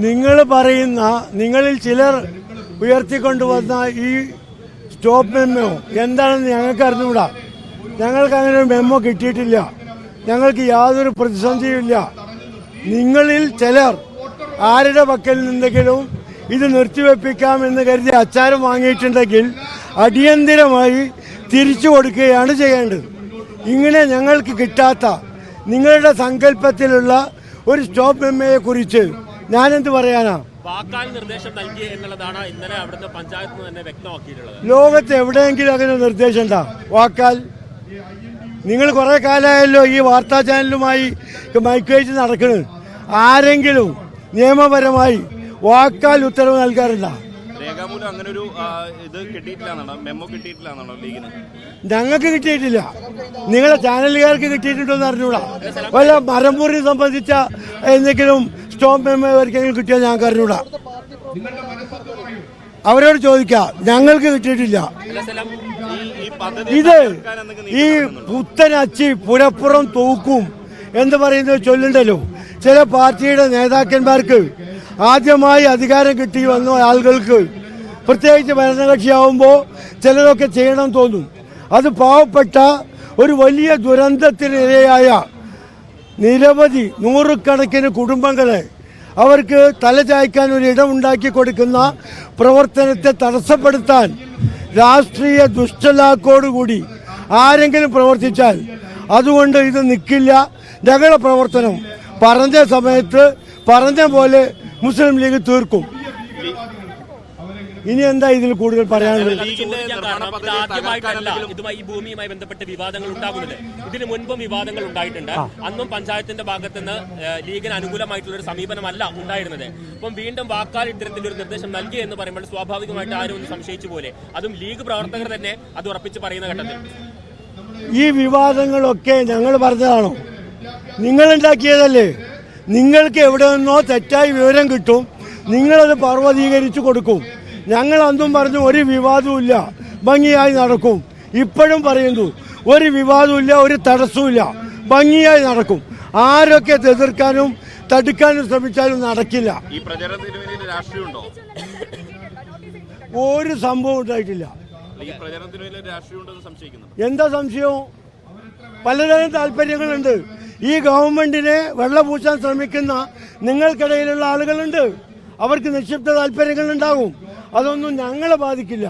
നിങ്ങൾ പറയുന്ന നിങ്ങളിൽ ചിലർ ഉയർത്തിക്കൊണ്ടുവന്ന ഈ സ്റ്റോപ്പ് മെമ്മോ എന്താണെന്ന് ഞങ്ങൾക്ക് അറിഞ്ഞുകൂടാ. ഞങ്ങൾക്ക് അങ്ങനെ ഒരു മെമ്മോ കിട്ടിയിട്ടില്ല. ഞങ്ങൾക്ക് യാതൊരു പ്രതിസന്ധിയുമില്ല. നിങ്ങളിൽ ചിലർ ആരുടെ പക്കൽ നിന്നെങ്കിലും ഇത് നിർത്തിവെപ്പിക്കാമെന്ന് കരുതി അച്ചാരം വാങ്ങിയിട്ടുണ്ടെങ്കിൽ അടിയന്തിരമായി തിരിച്ചു കൊടുക്കുകയാണ് ചെയ്യേണ്ടത്. ഇങ്ങനെ ഞങ്ങൾക്ക് കിട്ടാത്ത നിങ്ങളുടെ സങ്കല്പത്തിലുള്ള ഒരു സ്റ്റോപ്പ് മെമ്മയെ കുറിച്ച് ഞാനെന്ത് പറയാനാ? വാക്കാൽ നിർദ്ദേശം നൽകി എന്നുള്ളതാണ് ഇന്നലെ അവിടുത്തെ പഞ്ചായത്ത് തന്നെ വ്യക്തമാക്കിയിട്ടുള്ളത്. ലോകത്ത് എവിടെയെങ്കിലും അങ്ങനെ നിർദ്ദേശം ഉണ്ടാ? വാക്കാൽ നിങ്ങൾ കുറെ കാലമായല്ലോ ഈ വാർത്താ ചാനലുമായി മൈക്ക് നടക്കുന്നത്. ആരെങ്കിലും നിയമപരമായി വാക്കാൽ ഉത്തരവ് നൽകാറില്ല. രേഖാമൂലം അങ്ങനെ ഒരു ഇത് കിട്ടിയിട്ടില്ല, മെമ്മോ കിട്ടിയിട്ടില്ല ലീഗിന്. ഞങ്ങൾക്ക് കിട്ടിയിട്ടില്ല. നിങ്ങളെ ചാനലുകാർക്ക് കിട്ടിയിട്ടുണ്ടോന്ന് അറിഞ്ഞൂടാ. വല്ല മരമുറി സംബന്ധിച്ച എന്തെങ്കിലും സ്റ്റോപ്പ് മെമ്മോ ആർക്കെങ്കിലും കിട്ടിയാൽ ഞങ്ങൾക്ക് അറിഞ്ഞൂടാ. അവരോട് ചോദിക്കാം. ഞങ്ങൾക്ക് കിട്ടിയിട്ടില്ല. ഇത് ഈ പുത്തനച്ചി പുരപ്പുറം തൂക്കും എന്ന് പറയുന്നത് ചൊല്ലുണ്ടല്ലോ. ചില പാർട്ടിയുടെ നേതാക്കന്മാർക്ക് ആദ്യമായി അധികാരം കിട്ടി വന്ന ആളുകൾക്ക്, പ്രത്യേകിച്ച് ഭരണകക്ഷിയാവുമ്പോൾ ചിലതൊക്കെ ചെയ്യണം തോന്നും. അത് പാവപ്പെട്ട ഒരു വലിയ ദുരന്തത്തിനിരയായ നിരവധി നൂറുകണക്കിന് കുടുംബങ്ങളെ അവർക്ക് തലചായ്ക്കാൻ ഒരു ഇടമുണ്ടാക്കി കൊടുക്കുന്ന പ്രവർത്തനത്തെ തടസ്സപ്പെടുത്താൻ രാഷ്ട്രീയ ദുഷ്ടലാക്കോടുകൂടി ആരെങ്കിലും പ്രവർത്തിച്ചാൽ അതുകൊണ്ട് ഇത് നിൽക്കില്ല. ഞങ്ങളുടെ പ്രവർത്തനം പറഞ്ഞ സമയത്ത് പറഞ്ഞ പോലെ മുസ്ലിം ലീഗ് തീർക്കും. ഇനി എന്താ ഇതിൽ കൂടുതൽ പറയാനുള്ളത്? ആദ്യമായിട്ടല്ല ഇതുമായി ഈ ഭൂമിയുമായി ബന്ധപ്പെട്ട് വിവാദങ്ങൾ ഉണ്ടാകുന്നത്. ഇതിന് മുൻപും വിവാദങ്ങൾ ഉണ്ടായിട്ടുണ്ട്. അന്നും പഞ്ചായത്തിന്റെ ഭാഗത്തുനിന്ന് ലീഗിന് അനുകൂലമായിട്ടുള്ള ഒരു സമീപനമല്ല ഉണ്ടായിരുന്നത്. അപ്പം വീണ്ടും വാക്കാൽ ഇത്തരത്തിലൊരു നിർദ്ദേശം നൽകി എന്ന് പറയുമ്പോൾ സ്വാഭാവികമായിട്ട് ആരും ഒന്ന് സംശയിച്ചു പോലെ, അതും ലീഗ് പ്രവർത്തകർ തന്നെ അത് ഉറപ്പിച്ച് പറയുന്ന ഘട്ടത്തിൽ ഈ വിവാദങ്ങളൊക്കെ ഞങ്ങൾ പറഞ്ഞതാണോ? നിങ്ങളുണ്ടാക്കിയതല്ലേ? നിങ്ങൾക്ക് എവിടെ നിന്നോ തെറ്റായ വിവരം കിട്ടും, നിങ്ങളത് പർവ്വതീകരിച്ചു കൊടുക്കും. ഞങ്ങൾ അന്നും പറഞ്ഞു ഒരു വിവാദവുമില്ല, ഭംഗിയായി നടക്കും. ഇപ്പോഴും പറയുന്നു ഒരു വിവാദവുമില്ല, ഒരു തടസ്സവുമില്ല, ഭംഗിയായി നടക്കും. ആരൊക്കെ എതിർക്കാനും തടുക്കാനും ശ്രമിച്ചാലും നടക്കില്ല. ഈ പ്രചരണത്തിന് വേണ്ടി രാഷ്ട്രീയമുണ്ടോ? ഒരു സംഭവം ഉണ്ടായിട്ടില്ല. എന്താ സംശയം? പലതരം താല്പര്യങ്ങളുണ്ട്. ഈ ഗവൺമെന്റിനെ വെള്ളപൂശാൻ ശ്രമിക്കുന്ന നിങ്ങൾക്കിടയിലുള്ള ആളുകളുണ്ട്. അവർക്ക് നിക്ഷിപ്ത താല്പര്യങ്ങളുണ്ടാകും. അതൊന്നും ഞങ്ങളെ ബാധിക്കില്ല.